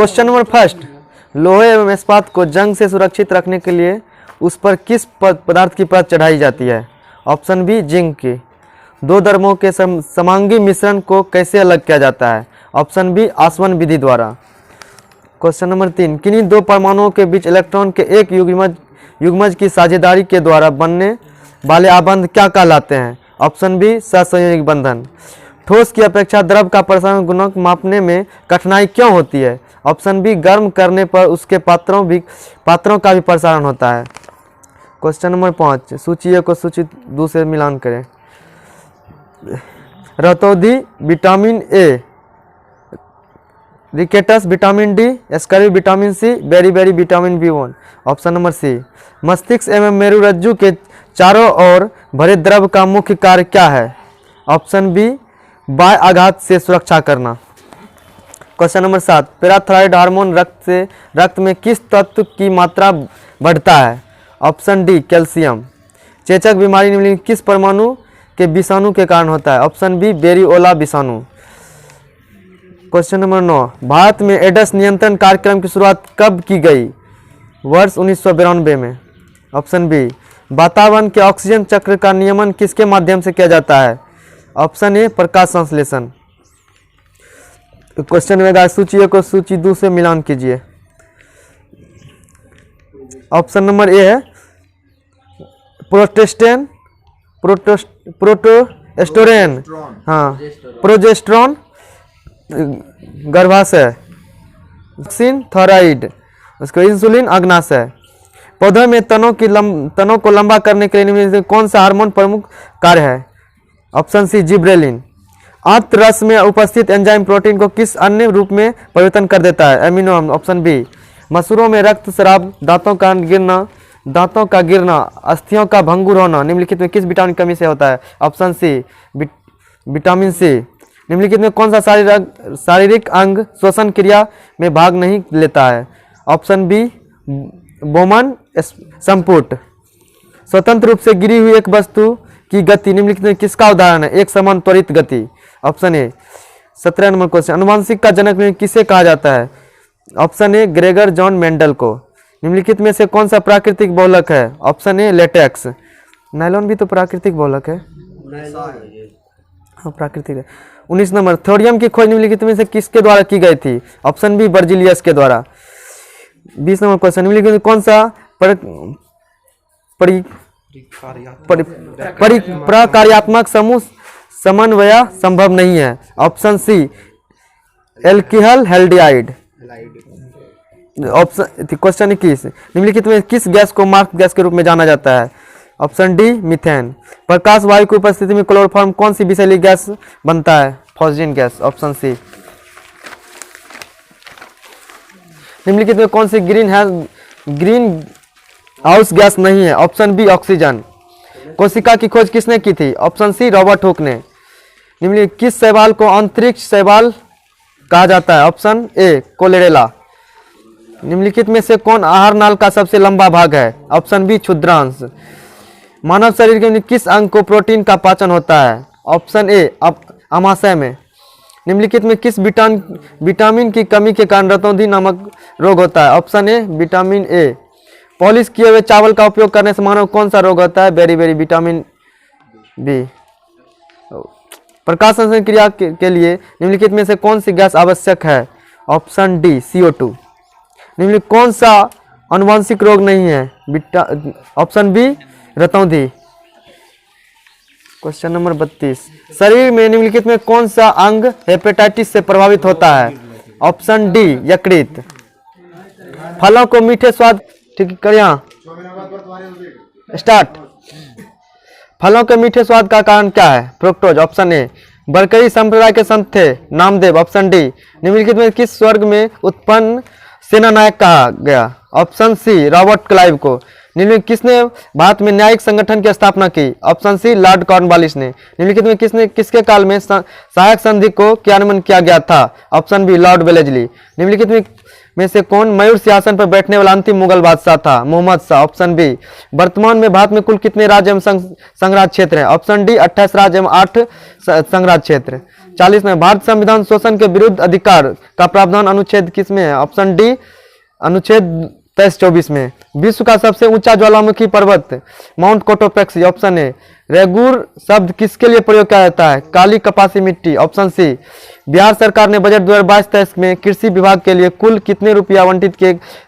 Question number first, लोहे एवं इस्पात को जंग से सुरक्षित रखने के लिए उस पर किस पदार्थ की परत चढ़ाई जाती है? ऑप्शन बी जिंक की। दो धर्मों के समांगी मिश्रण को कैसे अलग किया जाता है? ऑप्शन बी आसवन विधि द्वारा। क्वेश्चन नंबर 3, किन्हीं दो परमाणुओं के बीच इलेक्ट्रॉन के एक युग्मज की साझेदारी के द्वारा बनने वाले आबंध क्या कहलाते हैं? ऑप्शन बी सहसंयोजक बंधन। ठोस की अपेक्षा द्रव का प्रसारण गुणांक मापने में कठिनाई क्यों होती है? ऑप्शन बी गर्म करने पर उसके पात्रों का भी प्रसारण होता है। क्वेश्चन नंबर 5, सूची ए को सूची 2 से मिलान करें। रतौंधी vitamin A, rickets vitamin D, scurvy vitamin C, beriberi vitamin B1। Option number C. मस्तिष्क एवं मेरुरज्जु के चारों ओर भरे द्रव का मुख्य कार्य क्या है? ऑप्शन बी बाह्य आघात से सुरक्षा करना। क्वेश्चन नंबर 7, पैराथायरॉयड हार्मोन रक्त में किस तत्व की मात्रा बढ़ता है? Option D calcium. चेचक बीमारी निम्नलिखित किस परमाणु के विषाणु के कारण होता है? ऑप्शन बी वेरिओला विषाणु। क्वेश्चन नंबर 9, भारत में एड्स नियंत्रण कार्यक्रम की शुरुआत कब की गई? वर्ष 1992 में। Option B. वातावरण के ऑक्सीजन चक्र का नियमन किसके माध्यम से किया जाता है? ऑप्शन ए प्रकाश संश्लेषण। क्वेश्चन में सूची ए को सूची 2 से मिलान कीजिए। ऑप्शन नंबर ए है प्रोटोस्टेरोन, हाँ प्रोजेस्टेरोन, गर्भाशय, वैक्सीन थॉराइड, उसको इंसुलिन अग्नाशय। पौधों में तनों को लंबा करने के लिए कौन सा हार्मोन प्रमुख कार्य है? Option C gibberellin. आंत रस में उपस्थित एंजाइम प्रोटीन को किस अन्य रूप में परिवर्तन कर देता है? एमिनो अम्ल। Option B. मसूरों में रक्तस्राव, दांतों का गिरना, अस्थियों का भंगुर होना निम्नलिखित में किस विटामिन की कमी से होता है? Option C vitamin C. निम्नलिखित में कौन सा शारीरिक अंग श्वसन क्रिया में भाग नहीं लेता है? ऑप्शन बी बोमन संपुट। स्वतंत्र रूप से गिरी हुई एक वस्तु की गति निम्नलिखित में किसका उदाहरण है? एक समान त्वरित गति। Option A. 17 नंबर क्वेश्चन, अनुवांशिक का जनक किसे कहा जाता है? ऑप्शन ए ग्रेगर जॉन मेंडल को। निम्नलिखित में से कौन सा प्राकृतिक बहुलक है? ऑप्शन ए लेटेक्स। नायलॉन भी तो प्राकृतिक बहुलक है। हाँ प्राकृतिक है। 19 नंबर, थोरियम की खोज निम्नलिखित में से किसके द्वारा की गई थी? ऑप्शन बी बर्जिलियस के द्वारा। 20 नंबर क्वेश्चन, निम्नलिखित में कौन सा प्रकार्यात्मक समूह समन्वय संभव नहीं है? ऑप्शन सी एल्किहल हैल्डिहाइड। ऑप्शन क्वेश्चन 21, निम्नलिखित में किस गैस को मार्क गैस के रूप में जाना जाता है? Option D methane. प्रकाश वायु की उपस्थिति में क्लोरोफॉर्म कौन सी विषैली गैस बनता है? Phosphate gas. Option C. निम्नलिखित में कौन सी ग्रीन हाउस गैस नहीं है? Option B oxygen. कोशिका की खोज किसने की थी? ऑप्शन सी रॉबर्ट हुक ने। निम्नलिखित किस शैवाल को अंतरिक्ष शैवाल कहा जाता है? Option A chlorella. निम्नलिखित में से कौन आहार नाल का सबसे लंबा भाग है? Option B क्षुद्रांश। मानव शरीर के किस अंग को प्रोटीन का पाचन होता है? ऑप्शन ए आमाशय में। निम्नलिखित में किस विटामिन की कमी के कारण रतौंधी नामक रोग होता है? Option A vitamin A. Polish किए हुए चावल का उपयोग करने से मानव कौन सा रोग होता है? Berry vitamin B. प्रकाश संश्लेषण क्रिया के लिए निम्नलिखित में से कौन सी गैस आवश्यक है? Option D CO2। निम्नलिखित कौन सा अनुवांशिक रोग नहीं है? ऑप्शन बी रतौंधी। क्वेश्चन नंबर 32, शरीर में निम्नलिखित में कौन सा अंग हेपेटाइटिस से प्रभावित होता है? ऑप्शन डी यकृत। फलों को मीठे स्वाद, ठीक करिए स्टार्ट। फलों के मीठे स्वाद का कारण क्या है? फ्रुक्टोज। Option A. बरकरी संप्रदाय के संत थे? नामदेव। Option D. निम्नलिखित में किस स्वर्ग में उत्पन्न सेना नायक कहा गया? ऑप्शन सी रॉबर्ट क्लाइव को। निम्नलिखित किसने भारत में न्यायिक संगठन की स्थापना की? ऑप्शन सी लॉर्ड कॉर्नवालिस ने। निम्नलिखित में किसके काल में सहायक संधि को क्रियान्वयन किया गया था? Option B Lord Wellesley. निम्नलिखित में में से कौन मयूर सिंहासन पर बैठने वाला अंतिम मुगल बादशाह था? मोहम्मद शाह। Option B. वर्तमान में भारत में कुल कितने राज्य एवं संघराज्य क्षेत्र हैं? ऑप्शन डी 28 राज्य एवं 8 संघराज्य क्षेत्र। 40 में भारत संविधान शोषण के विरुद्ध अधिकार का प्रावधान अनुच्छेद किस में है? ऑप्शन डी अनुच्छेद 23-24 में। विश्व का सबसे ऊंचा ज्वालामुखी पर्वत mount Cotopaxi. Option A. Regur शब्द किसके लिए प्रयोग किया जाता है? काली कपासी मिट्टी। Option C. बिहार सरकार ने बजट 2022-23 में कृषि विभाग के लिए कुल कितने रुपये आवंटित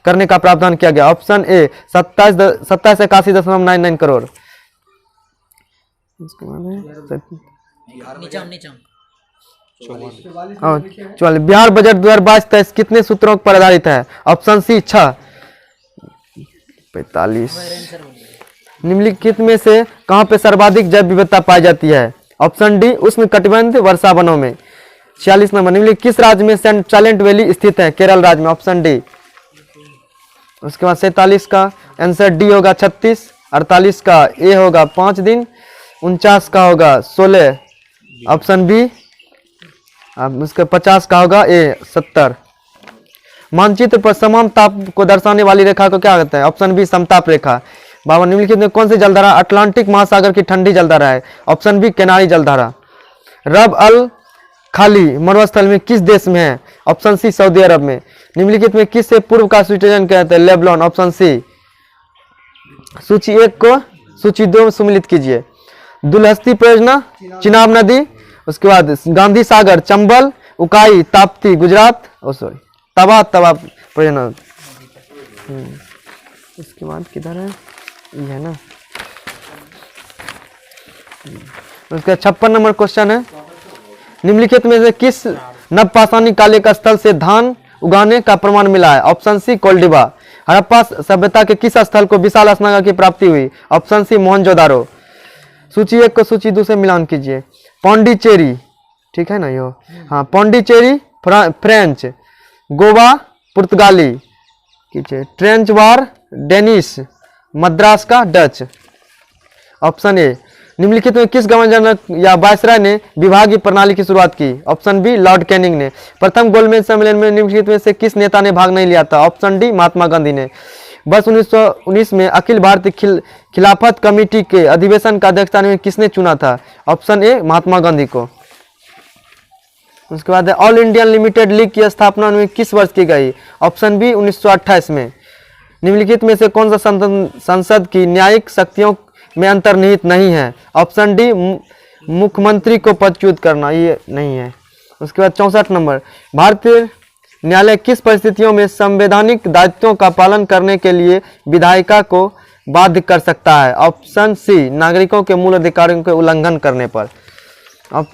करने का प्रावधान किया गया? Option A 2781.99 crore. Bihar budget 2022-23 कितने सूत्रों पर आधारित है? Option C 6। 45। निम्नलिखित में से कहां पे सर्वाधिक जैव विविधता पाई जाती है? ऑप्शन डी उष्ण कटिबंध वर्षा वनों में। 46 नंबर, निम्नलिखित किस राज्य में साइलेंट वैली स्थित है? केरल राज्य में। Option D. उसके बाद 47 का आंसर डी होगा 36। 48 का ए होगा 5 दिन। 49 का होगा 16। Option B. अब उसके 50 का होगा ए 70। मानचित्र पर समान ताप को दर्शाने वाली रेखा को क्या कहते हैं? ऑप्शन बी समताप रेखा। 52 निम्नलिखित में कौन सी जलधारा अटलांटिक महासागर की ठंडी जलधारा है? ऑप्शन बी केनारी जलधारा। रब अल खाली मरुस्थल में किस देश में है? ऑप्शन सी सऊदी अरब में। निम्नलिखित में किस से पूर्व का स्विट्जरलैंड कहते हैं? लेबनान। Option C. सूची 1 को सूची 2 में सम्मिलित कीजिए। दुलहस्ती परियोजना चिनाब नदी, उसके बाद गांधी सागर चंबल, उकाई ताप्ती गुजरात, सॉरी तवा परियोजना। इसके बाद किधर है? ये है ना। उसका 56 नंबर क्वेश्चन है। निम्नलिखित में से किस नवपाषाणी कालिक स्थल से धान उगाने का प्रमाण मिला है? ऑप्शन सी कोल्डिबा। हड़प्पा सभ्यता के किस स्थल को विशाल स्नान की प्राप्ति हुई? Option C Mohenjodaro. सूची 1 को सूची 2 से मिलान कीजिए। पौंडीचेरी, ठीक है ना यो? हाँ, पौंडीचेरी फ्रेंच, गोवा पुर्तगाली, ट्रेंच वार डेनिश, मद्रास का डच। Option A. निम्नलिखित में किस गवर्नर या वायसराय ने विभागीय प्रणाली की शुरुआत की? ऑप्शन बी लॉर्ड कैनिंग ने। प्रथम गोलमेज सम्मेलन में निम्नलिखित में से किस नेता ने भाग नहीं लिया था? ऑप्शन डी महात्मा गांधी ने। वर्ष 1919 में अखिल भारतीय खिलाफत कमेटी के अधिवेशन का अध्यक्षता में किसने चुना था? ऑप्शन ए महात्मा गांधी को। उसके बाद ऑल इंडियन लिमिटेड लीग की स्थापना में किस वर्ष की गई? ऑप्शन बी 1928 में। निम्नलिखित में से कौन सा संसद की न्यायिक शक्तियों में अंतर्निहित नहीं है? ऑप्शन डी मुख्यमंत्री को पदच्युत करना, ये नहीं है। उसके बाद 64 नंबर, भारतीय न्यायालय किस परिस्थितियों में संवैधानिक दायित्वों का पालन करने के लिए विधायिका को बाध्य कर सकता है? ऑप्शन सी नागरिकों के मूल अधिकारों के उल्लंघन करने पर। अब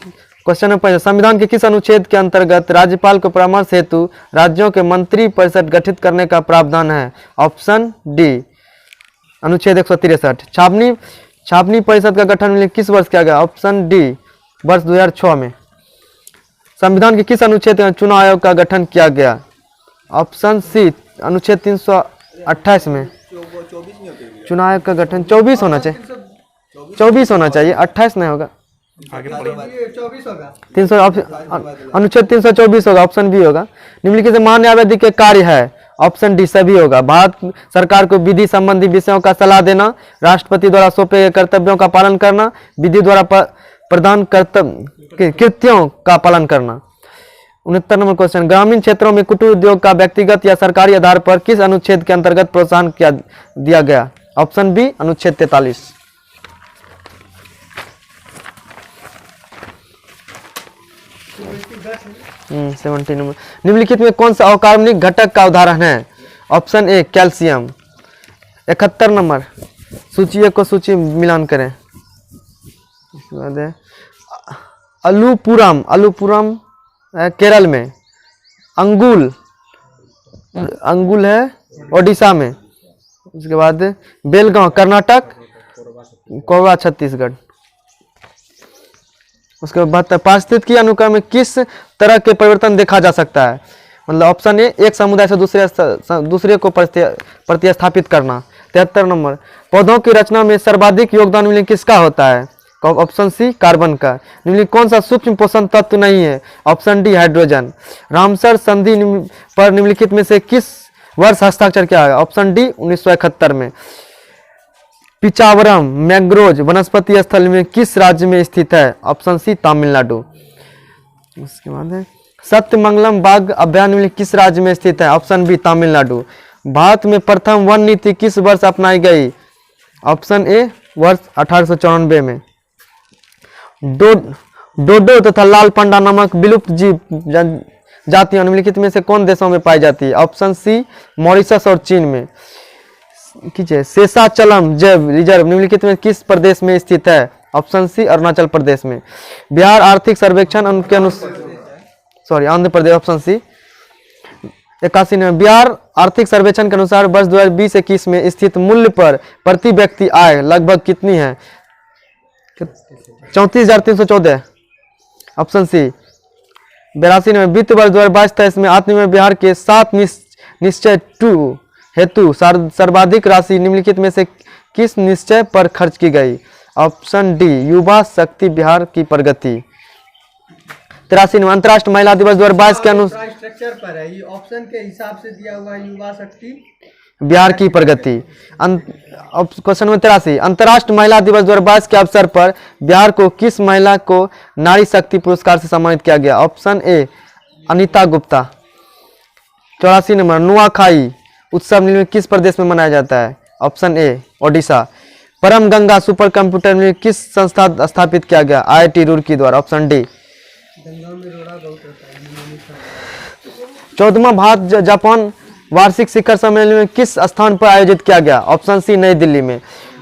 क्वेश्चन नंबर 5, संविधान के किस अनुच्छेद के अंतर्गत राज्यपाल को परामर्श हेतु राज्यों के मंत्री परिषद गठित करने का प्रावधान है? ऑप्शन डी अनुच्छेद 163। छावनी परिषद का गठन किस वर्ष किया गया? ऑप्शन डी वर्ष 2006 में। संविधान के किस अनुच्छेद में चुनाव आयोग का गठन किया गया? ऑप्शन सी अनुच्छेद 328 में। चुनाव आयोग का गठन 24 होना चाहिए, 24 होना चाहिए, 28 नहीं होगा। 300 अनुच्छेद 324 होगा, ऑप्शन बी होगा। निम्नलिखित से महान्यायवादी के कार्य है? ऑप्शन डी सभी होगा। भारत सरकार को विधि संबंधी विषयों का सलाह देना, राष्ट्रपति द्वारा सौंपे गए कर्तव्यों का पालन करना, विधि द्वारा प्रदान कृत्यों का पालन करना। 69 नंबर क्वेश्चन, ग्रामीण क्षेत्रों में कुटीर उद्योग का व्यक्तिगत या सरकारी आधार पर किस अनुच्छेद के अंतर्गत प्रोत्साहन दिया गया? ऑप्शन बी अनुच्छेद 43। 70 नंबर, निम्नलिखित में कौन सा अकार्बनिक घटक का उदाहरण है? ऑप्शन ए कैल्शियम। 71 नंबर, सूची 1 को सूची मिलान करें। अलूपुरम केरल में, अंगुल है ओडिशा में, उसके बाद बेलगांव कर्नाटक, कोरबा छत्तीसगढ़। उसके बाद पारिस्थितिकी अनुक्रम में किस तरह के परिवर्तन देखा जा सकता है? मतलब ऑप्शन ए एक समुदाय से दूसरे को प्रतिस्थापित करना। 73 नंबर, पौधों की रचना में सर्वाधिक योगदान किसका होता है? ऑप्शन सी कार्बन का। निम्नलिखित कौन सा सूक्ष्म पोषण तत्व नहीं है? Option D hydrogen. रामसर संधि पर निम्नलिखित में से किस वर्ष हस्ताक्षर किया गया? ऑप्शन डी 1971 में। पिचावरम मैंग्रोव वनस्पति स्थल में किस राज्य में स्थित है? Option C Tamil Nadu. उसके बाद है सत्यमंगलम बाघ अभयारण्य किस राज्य में स्थित है? Option B Tamil Nadu. भारत में प्रथम वन नीति किस वर्ष अपनाई गई? ऑप्शन ए वर्ष 1894 में। डोडो तथा लाल पंडा नामक विलुप्त जीव जातियां निम्नलिखित में से कौन देशों में पाई जाती है? ऑप्शन सी मॉरिशस और चीन में। कीजिए शेषाचलम जैव रिजर्व निम्नलिखित में किस प्रदेश में स्थित है? ऑप्शन सी अरुणाचल प्रदेश में। बिहार आर्थिक सर्वेक्षण के अनुसार आंध्र प्रदेश। ऑप्शन सी 81 में। बिहार आर्थिक सर्वेक्षण के अनुसार वर्ष 2020-21 में स्थित मूल्य पर प्रति व्यक्ति आय लगभग कितनी है? 34,314। ऑप्शन सी 82 में। वित्त वर्ष 2022-23 में आत्मनिर्भर बिहार के 7 निश्चय 2 हेतु सर्वाधिक राशि निम्नलिखित में से किस निश्चय पर खर्च की गई? ऑप्शन डी युवा शक्ति बिहार की प्रगति। 83 में। अंतर्राष्ट्रीय महिला दिवस 2022 के अनुसार स्ट्रक्चर पर है, ये ऑप्शन के हिसाब से दिया हुआ है, युवा शक्ति बिहार की प्रगति। क्वेश्चन नंबर 83 अंतर्राष्ट्रीय महिला दिवस 2022 के अवसर पर बिहार को किस महिला को नारी शक्ति पुरस्कार से सम्मानित किया गया? ऑप्शन ए अनीता गुप्ता। 84 नंबर। नुआखाई उत्सव निम्न किस प्रदेश में मनाया जाता है? ऑप्शन ए ओडिशा। परम गंगा सुपर कंप्यूटर में किस संस्था स्थापित किया गया? IIT रुड़की द्वारा। Option D. 14वां भारत जापान वार्षिक शिखर सम्मेलन में किस स्थान पर आयोजित किया गया? ऑप्शन सी नई दिल्ली में।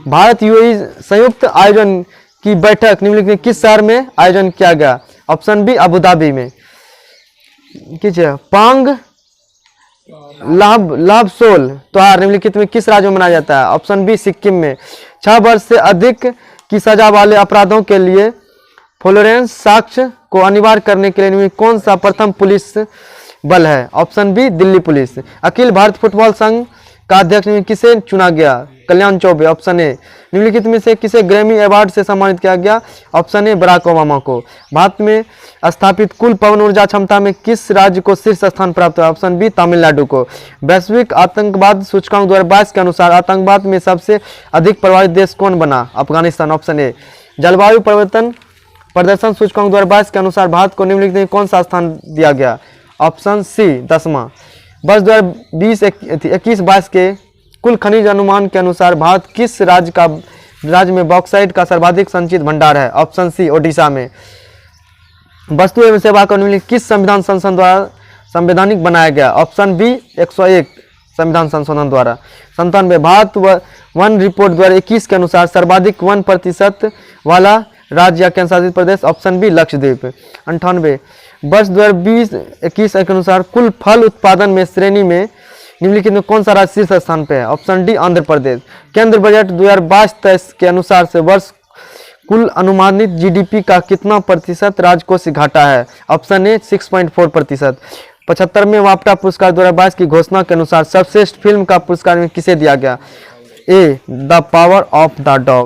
भारत यूएई संयुक्त आयोजन की बैठक निम्नलिखित में किस शहर में आयोजन किया गया? ऑप्शन बी अबू धाबी में। कीजिए पांग लाभसोल त्योहार निम्नलिखित में किस राज्य में मनाया जाता है? ऑप्शन बी सिक्किम में। 6 वर्ष से अधिक की सजा वाले अपराधों के लिए फ्लोरेंस साक्ष्य को अनिवार्य करने के लिए कौन सा प्रथम पुलिस बल है? Option B Delhi police. अखिल भारत फुटबॉल संघ का अध्यक्ष किसे चुना गया? कल्याण चौबे। Option A. निम्नलिखित में से किसे ग्रैमी अवार्ड से सम्मानित किया गया? ऑप्शन ए बराक ओबामा को। भारत में स्थापित कुल पवन ऊर्जा क्षमता में किस राज्य को शीर्ष स्थान प्राप्त हुआ? ऑप्शन बी तमिलनाडु को। वैश्विक आतंकवाद सूचकांक 2022 के अनुसार आतंकवाद में सबसे अधिक प्रभावित देश कौन बना? अफगानिस्तान। Option A. जलवायु परिवर्तन प्रदर्शन सूचकांक 2022 के अनुसार भारत को निम्नलिखित में कौन सा स्थान दिया गया? ऑप्शन सी 10वां। वर्ष 2020-21 के कुल खनिज अनुमान के अनुसार भारत किस राज्य में बॉक्साइट का सर्वाधिक संचित भंडार है? ऑप्शन सी ओडिशा में। वस्तु एवं सेवा कर निम्नलिखित किस संविधान संशोधन द्वारा संवैधानिक बनाया गया? ऑप्शन बी 101 संविधान संशोधन द्वारा। 97 भारत वन रिपोर्ट 2021 के अनुसार सर्वाधिक 1% वाला राज्य या केंद्र शासित प्रदेश? Option B Lakshadweep. 98 वर्ष 2020-21 के अनुसार कुल फल उत्पादन में श्रेणी में निम्नलिखित में कौन सा राज्य शीर्ष स्थान पे है? Option D Andhra Pradesh. केंद्र बजट 2022-23 के अनुसार से वर्ष कुल अनुमानित जीडीपी का कितना प्रतिशत राजकोषीय घाटा है? ऑप्शन ए 6.4%। 75वें वाप्टा पुरस्कार 2022 की घोषणा के अनुसार सर्वश्रेष्ठ फिल्म का पुरस्कार किसे दिया गया? A the power of the dog.